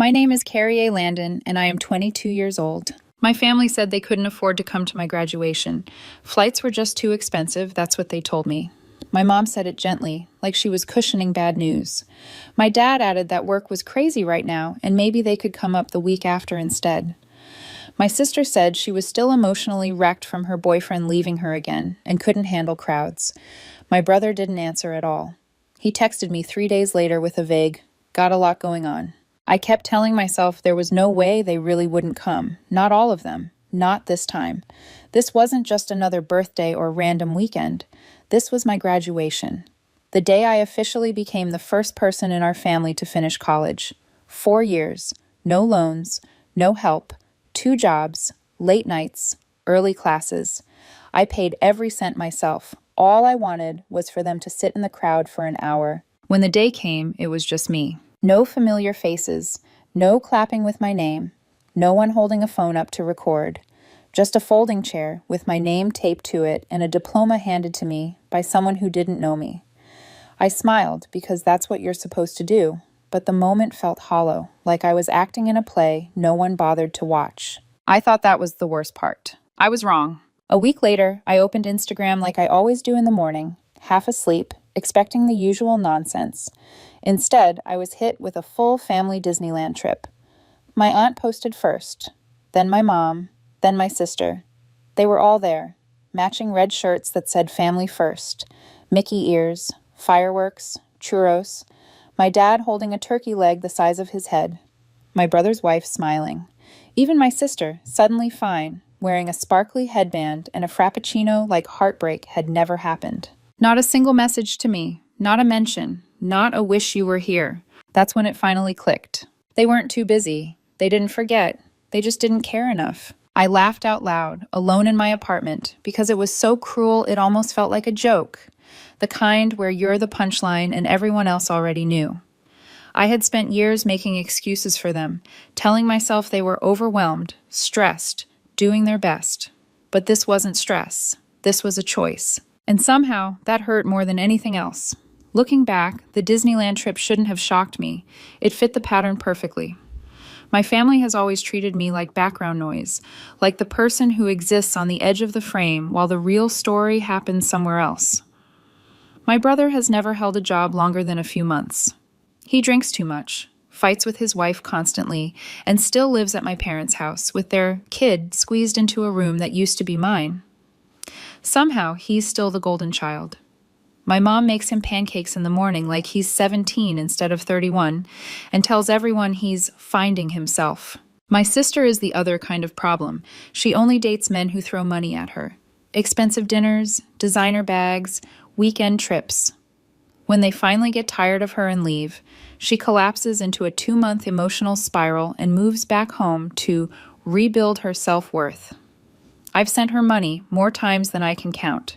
My name is Carrie A. Landon, and I am 22 years old. My family said they couldn't afford to come to my graduation. Flights were just too expensive, that's what they told me. My mom said it gently, like she was cushioning bad news. My dad added that work was crazy right now, and maybe they could come up the week after instead. My sister said she was still emotionally wrecked from her boyfriend leaving her again and couldn't handle crowds. My brother didn't answer at all. He texted me 3 days later with a vague, "Got a lot going on." I kept telling myself there was no way they really wouldn't come. Not all of them. Not this time. This wasn't just another birthday or random weekend. This was my graduation. The day I officially became the first person in our family to finish college. 4 years. No loans. No help. 2 jobs. Late nights. Early classes. I paid every cent myself. All I wanted was for them to sit in the crowd for an hour. When the day came, it was just me. No familiar faces, no clapping with my name, no one holding a phone up to record. Just a folding chair with my name taped to it and a diploma handed to me by someone who didn't know me. I smiled because that's what you're supposed to do, but the moment felt hollow, like I was acting in a play no one bothered to watch. I thought that was the worst part. I was wrong. A week later, I opened Instagram like I always do in the morning, half asleep, expecting the usual nonsense. Instead, I was hit with a full family Disneyland trip. My aunt posted first, then my mom, then my sister. They were all there, matching red shirts that said family first, Mickey ears, fireworks, churros, my dad holding a turkey leg the size of his head, my brother's wife smiling, even my sister, suddenly fine, wearing a sparkly headband and a frappuccino like heartbreak had never happened. Not a single message to me, not a mention, not a wish you were here. That's when it finally clicked. They weren't too busy. They didn't forget. They just didn't care enough. I laughed out loud, alone in my apartment, because it was so cruel it almost felt like a joke. The kind where you're the punchline and everyone else already knew. I had spent years making excuses for them, telling myself they were overwhelmed, stressed, doing their best. But this wasn't stress. This was a choice. And somehow, that hurt more than anything else. Looking back, the Disneyland trip shouldn't have shocked me. It fit the pattern perfectly. My family has always treated me like background noise, like the person who exists on the edge of the frame while the real story happens somewhere else. My brother has never held a job longer than a few months. He drinks too much, fights with his wife constantly, and still lives at my parents' house with their kid squeezed into a room that used to be mine. Somehow, he's still the golden child. My mom makes him pancakes in the morning like he's 17 instead of 31 and tells everyone he's finding himself. My sister is the other kind of problem. She only dates men who throw money at her. Expensive dinners, designer bags, weekend trips. When they finally get tired of her and leave, she collapses into a 2-month emotional spiral and moves back home to rebuild her self-worth. I've sent her money more times than I can count.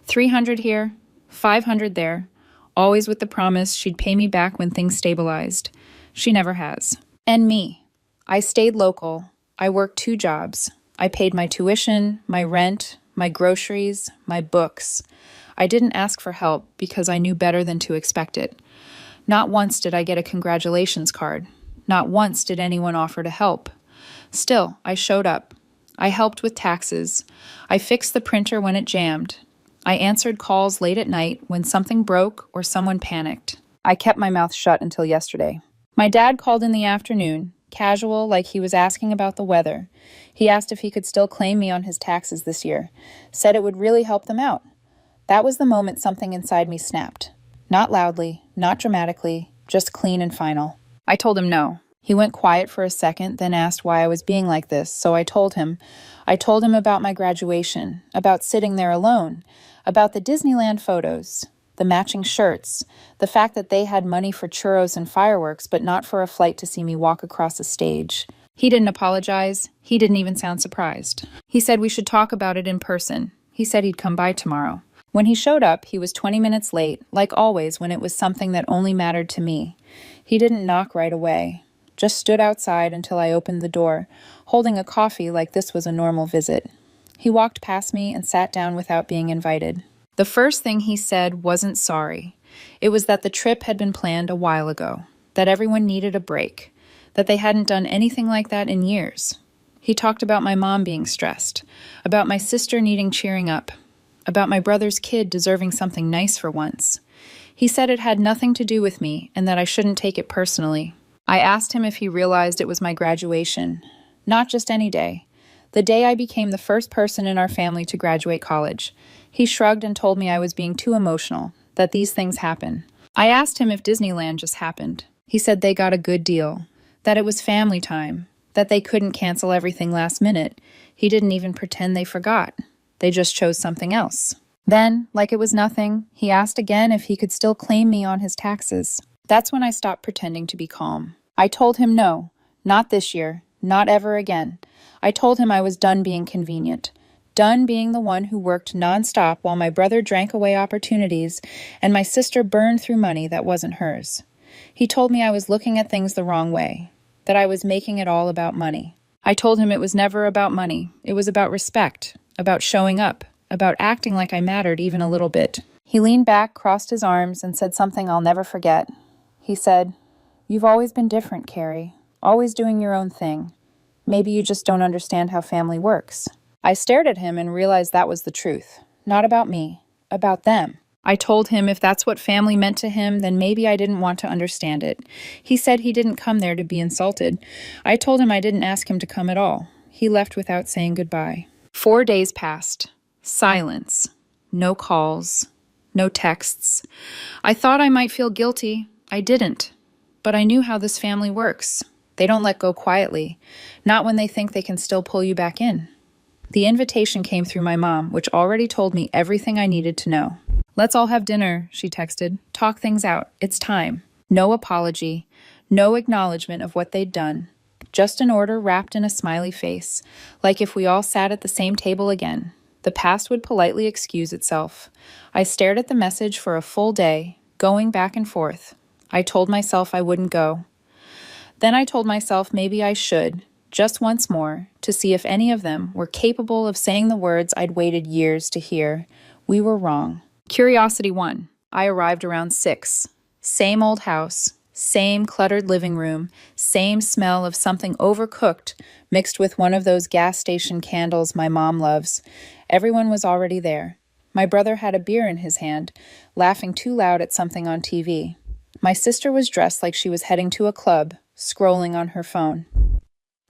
300 here, 500 there, always with the promise she'd pay me back when things stabilized. She never has. And me. I stayed local. I worked 2 jobs. I paid my tuition, my rent, my groceries, my books. I didn't ask for help because I knew better than to expect it. Not once did I get a congratulations card. Not once did anyone offer to help. Still, I showed up. I helped with taxes. I fixed the printer when it jammed. I answered calls late at night when something broke or someone panicked. I kept my mouth shut until yesterday. My dad called in the afternoon, casual, like he was asking about the weather. He asked if he could still claim me on his taxes this year. Said it would really help them out. That was the moment something inside me snapped. Not loudly, not dramatically, just clean and final. I told him no. He went quiet for a second, then asked why I was being like this, so I told him. I told him about my graduation, about sitting there alone, about the Disneyland photos, the matching shirts, the fact that they had money for churros and fireworks, but not for a flight to see me walk across a stage. He didn't apologize. He didn't even sound surprised. He said we should talk about it in person. He said he'd come by tomorrow. When he showed up, he was 20 minutes late, like always when it was something that only mattered to me. He didn't knock right away. Just stood outside until I opened the door, holding a coffee like this was a normal visit. He walked past me and sat down without being invited. The first thing he said wasn't sorry. It was that the trip had been planned a while ago, that everyone needed a break, that they hadn't done anything like that in years. He talked about my mom being stressed, about my sister needing cheering up, about my brother's kid deserving something nice for once. He said it had nothing to do with me and that I shouldn't take it personally. I asked him if he realized it was my graduation. Not just any day. The day I became the first person in our family to graduate college. He shrugged and told me I was being too emotional, that these things happen. I asked him if Disneyland just happened. He said they got a good deal, that it was family time, that they couldn't cancel everything last minute. He didn't even pretend they forgot. They just chose something else. Then, like it was nothing, he asked again if he could still claim me on his taxes. That's when I stopped pretending to be calm. I told him no, not this year, not ever again. I told him I was done being convenient, done being the one who worked nonstop while my brother drank away opportunities and my sister burned through money that wasn't hers. He told me I was looking at things the wrong way, that I was making it all about money. I told him it was never about money. It was about respect, about showing up, about acting like I mattered even a little bit. He leaned back, crossed his arms, and said something I'll never forget. He said, "You've always been different, Carrie. Always doing your own thing. Maybe you just don't understand how family works." I stared at him and realized that was the truth. Not about me, about them. I told him if that's what family meant to him, then maybe I didn't want to understand it. He said he didn't come there to be insulted. I told him I didn't ask him to come at all. He left without saying goodbye. 4 days passed. Silence. No calls. No texts. I thought I might feel guilty. I didn't. But I knew how this family works. They don't let go quietly. Not when they think they can still pull you back in. The invitation came through my mom, which already told me everything I needed to know. "Let's all have dinner," she texted. "Talk things out. It's time." No apology. No acknowledgement of what they'd done. Just an order wrapped in a smiley face, like if we all sat at the same table again. The past would politely excuse itself. I stared at the message for a full day, going back and forth. I told myself I wouldn't go. Then I told myself maybe I should, just once more, to see if any of them were capable of saying the words I'd waited years to hear. We were wrong. Curiosity won. I arrived around 6. Same old house, same cluttered living room, same smell of something overcooked mixed with one of those gas station candles my mom loves. Everyone was already there. My brother had a beer in his hand, laughing too loud at something on TV. My sister was dressed like she was heading to a club, scrolling on her phone.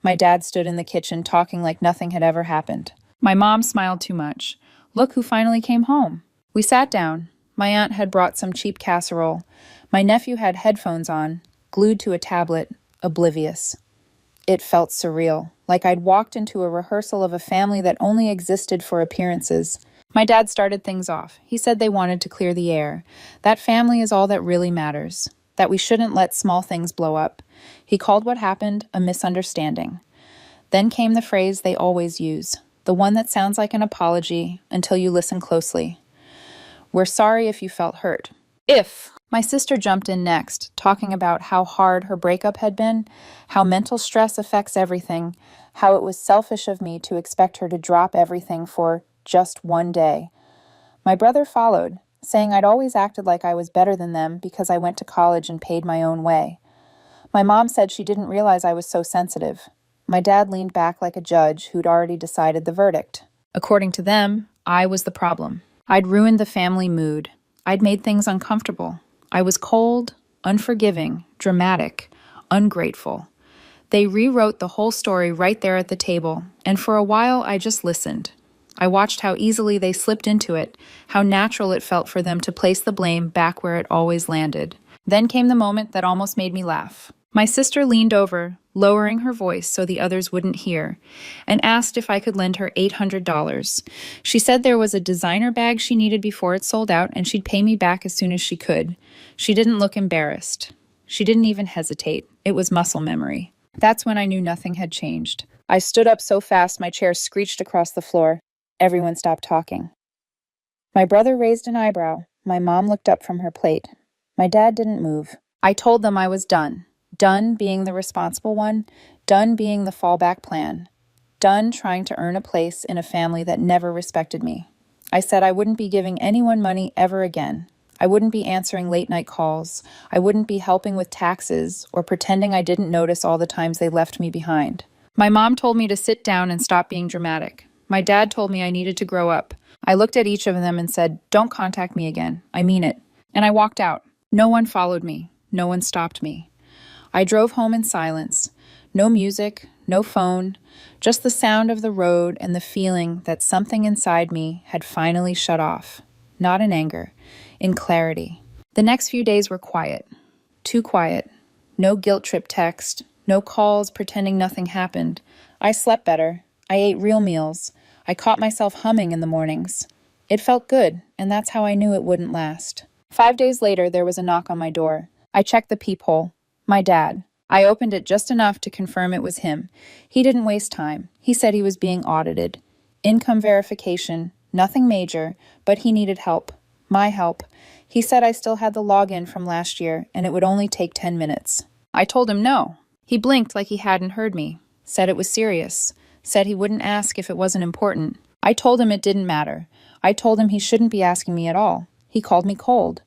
My dad stood in the kitchen talking like nothing had ever happened. My mom smiled too much. Look who finally came home. We sat down. My aunt had brought some cheap casserole. My nephew had headphones on, glued to a tablet, oblivious. It felt surreal, like I'd walked into a rehearsal of a family that only existed for appearances. My dad started things off. He said they wanted to clear the air. That family is all that really matters. That we shouldn't let small things blow up. He called what happened a misunderstanding. Then came the phrase they always use, the one that sounds like an apology until you listen closely. "We're sorry if you felt hurt." If. My sister jumped in next, talking about how hard her breakup had been, how mental stress affects everything, how it was selfish of me to expect her to drop everything for just one day. My brother followed, saying I'd always acted like I was better than them because I went to college and paid my own way. My mom said she didn't realize I was so sensitive. My dad leaned back like a judge who'd already decided the verdict. According to them, I was the problem. I'd ruined the family mood. I'd made things uncomfortable. I was cold, unforgiving, dramatic, ungrateful. They rewrote the whole story right there at the table, and for a while I just listened. I watched how easily they slipped into it, how natural it felt for them to place the blame back where it always landed. Then came the moment that almost made me laugh. My sister leaned over, lowering her voice so the others wouldn't hear, and asked if I could lend her $800. She said there was a designer bag she needed before it sold out, and she'd pay me back as soon as she could. She didn't look embarrassed. She didn't even hesitate. It was muscle memory. That's when I knew nothing had changed. I stood up so fast my chair screeched across the floor. Everyone stopped talking. My brother raised an eyebrow. My mom looked up from her plate. My dad didn't move. I told them I was done. Done being the responsible one. Done being the fallback plan. Done trying to earn a place in a family that never respected me. I said I wouldn't be giving anyone money ever again. I wouldn't be answering late night calls. I wouldn't be helping with taxes or pretending I didn't notice all the times they left me behind. My mom told me to sit down and stop being dramatic. My dad told me I needed to grow up. I looked at each of them and said, "Don't contact me again. I mean it." And I walked out. No one followed me. No one stopped me. I drove home in silence. No music, no phone, just the sound of the road and the feeling that something inside me had finally shut off. Not in anger, in clarity. The next few days were quiet. Too quiet. No guilt trip text, no calls pretending nothing happened. I slept better. I ate real meals. I caught myself humming in the mornings. It felt good, and that's how I knew it wouldn't last. 5 days later, there was a knock on my door. I checked the peephole. My dad. I opened it just enough to confirm it was him. He didn't waste time. He said he was being audited. Income verification, nothing major, but he needed help. My help. He said I still had the login from last year, and it would only take 10 minutes. I told him no. He blinked like he hadn't heard me. Said it was serious. Said he wouldn't ask if it wasn't important. I told him it didn't matter. I told him he shouldn't be asking me at all. He called me cold.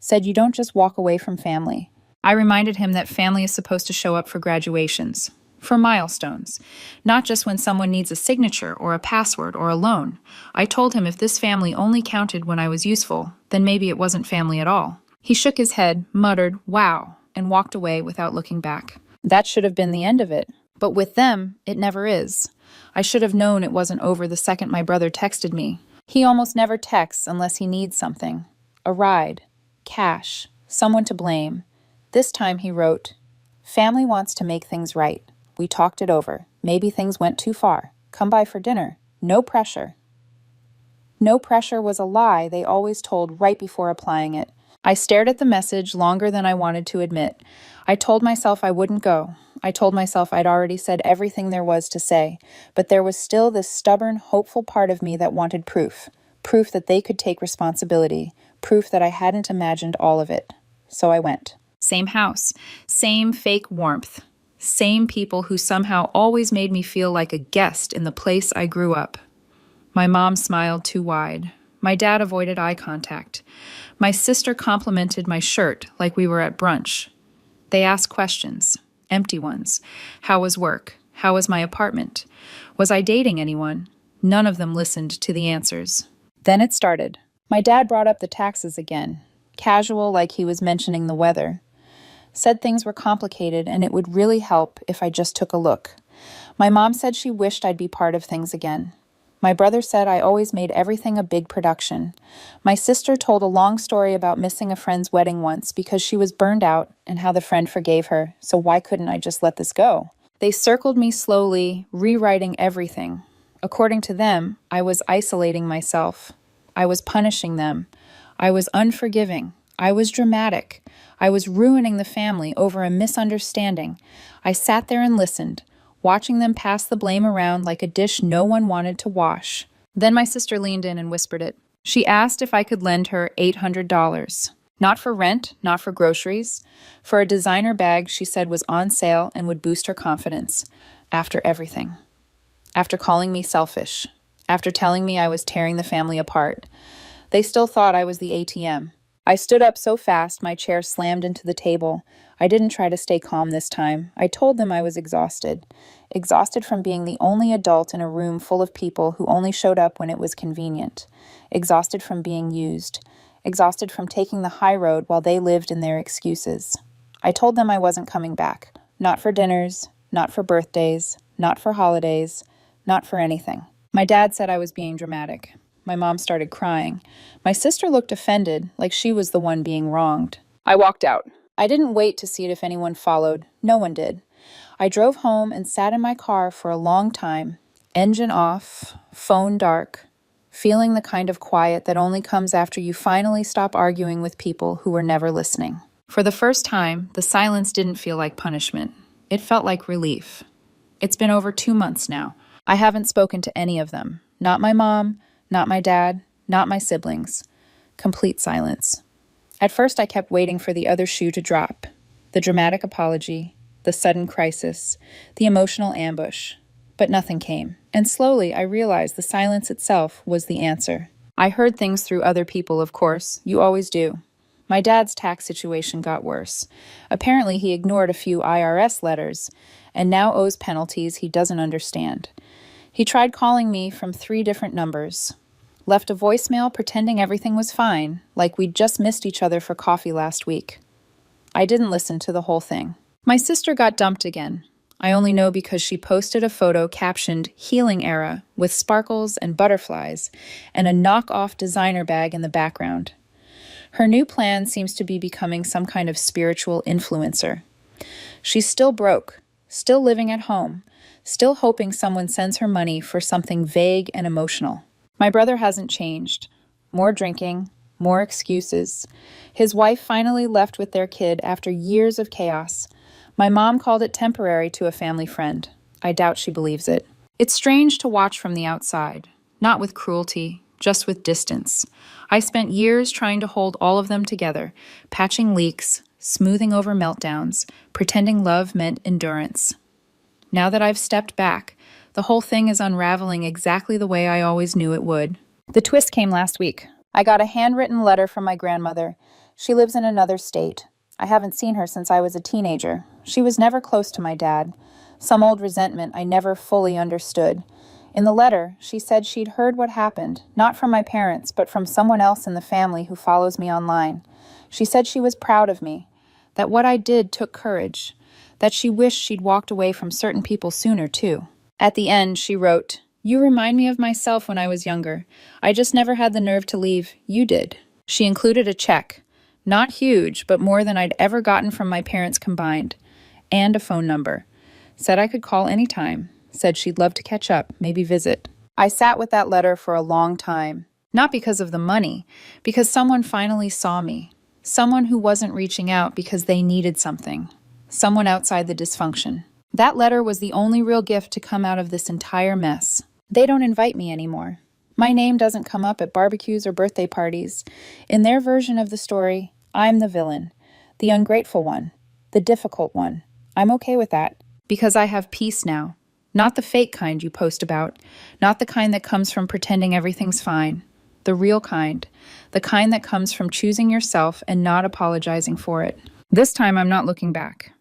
Said you don't just walk away from family. I reminded him that family is supposed to show up for graduations, for milestones, not just when someone needs a signature or a password or a loan. I told him if this family only counted when I was useful, then maybe it wasn't family at all. He shook his head, muttered, "Wow," and walked away without looking back. That should have been the end of it. But with them, it never is. I should have known it wasn't over the second my brother texted me. He almost never texts unless he needs something. A ride, cash, someone to blame. This time he wrote, "Family wants to make things right. We talked it over. Maybe things went too far. Come by for dinner. No pressure." No pressure was a lie they always told right before applying it. I stared at the message longer than I wanted to admit. I told myself I wouldn't go. I told myself I'd already said everything there was to say, but there was still this stubborn, hopeful part of me that wanted proof. Proof that they could take responsibility. Proof that I hadn't imagined all of it. So I went. Same house, same fake warmth, same people who somehow always made me feel like a guest in the place I grew up. My mom smiled too wide. My dad avoided eye contact. My sister complimented my shirt like we were at brunch. They asked questions, empty ones. How was work? How was my apartment? Was I dating anyone? None of them listened to the answers. Then it started. My dad brought up the taxes again, casual like he was mentioning the weather. Said things were complicated and it would really help if I just took a look. My mom said she wished I'd be part of things again. My brother said I always made everything a big production. My sister told a long story about missing a friend's wedding once because she was burned out and how the friend forgave her, so why couldn't I just let this go? They circled me slowly, rewriting everything. According to them, I was isolating myself. I was punishing them. I was unforgiving. I was dramatic. I was ruining the family over a misunderstanding. I sat there and listened, watching them pass the blame around like a dish no one wanted to wash. Then my sister leaned in and whispered it. She asked if I could lend her $800. Not for rent, not for groceries. For a designer bag she said was on sale and would boost her confidence. After everything. After calling me selfish. After telling me I was tearing the family apart. They still thought I was the ATM. I stood up so fast my chair slammed into the table. I didn't try to stay calm this time. I told them I was exhausted. Exhausted from being the only adult in a room full of people who only showed up when it was convenient. Exhausted from being used. Exhausted from taking the high road while they lived in their excuses. I told them I wasn't coming back. Not for dinners, not for birthdays, not for holidays, not for anything. My dad said I was being dramatic. My mom started crying. My sister looked offended, like she was the one being wronged. I walked out. I didn't wait to see if anyone followed. No one did. I drove home and sat in my car for a long time, engine off, phone dark, feeling the kind of quiet that only comes after you finally stop arguing with people who were never listening. For the first time, the silence didn't feel like punishment. It felt like relief. It's been over 2 months now. I haven't spoken to any of them. Not my mom, not my dad, not my siblings. Complete silence. At first I kept waiting for the other shoe to drop. The dramatic apology, the sudden crisis, the emotional ambush. But nothing came. And slowly I realized the silence itself was the answer. I heard things through other people, of course. You always do. My dad's tax situation got worse. Apparently, he ignored a few IRS letters and now owes penalties he doesn't understand. He tried calling me from 3 different numbers, left a voicemail pretending everything was fine, like we'd just missed each other for coffee last week. I didn't listen to the whole thing. My sister got dumped again. I only know because she posted a photo captioned Healing Era with sparkles and butterflies and a knockoff designer bag in the background. Her new plan seems to be becoming some kind of spiritual influencer. She's still broke, still living at home, still hoping someone sends her money for something vague and emotional. My brother hasn't changed. More drinking, more excuses. His wife finally left with their kid after years of chaos. My mom called it temporary to a family friend. I doubt she believes it. It's strange to watch from the outside, not with cruelty, just with distance. I spent years trying to hold all of them together, patching leaks, smoothing over meltdowns, pretending love meant endurance. Now that I've stepped back, the whole thing is unraveling exactly the way I always knew it would. The twist came last week. I got a handwritten letter from my grandmother. She lives in another state. I haven't seen her since I was a teenager. She was never close to my dad. Some old resentment I never fully understood. In the letter, she said she'd heard what happened, not from my parents, but from someone else in the family who follows me online. She said she was proud of me, that what I did took courage, that she wished she'd walked away from certain people sooner, too. At the end, she wrote, "You remind me of myself when I was younger. I just never had the nerve to leave. You did." She included a check. Not huge, but more than I'd ever gotten from my parents combined. And a phone number. Said I could call anytime. Said she'd love to catch up, maybe visit. I sat with that letter for a long time. Not because of the money, because someone finally saw me. Someone who wasn't reaching out because they needed something. Someone outside the dysfunction. That letter was the only real gift to come out of this entire mess. They don't invite me anymore. My name doesn't come up at barbecues or birthday parties. In their version of the story, I'm the villain, the ungrateful one, the difficult one. I'm okay with that, because I have peace now. Not the fake kind you post about, not the kind that comes from pretending everything's fine. The real kind, the kind that comes from choosing yourself and not apologizing for it. This time I'm not looking back.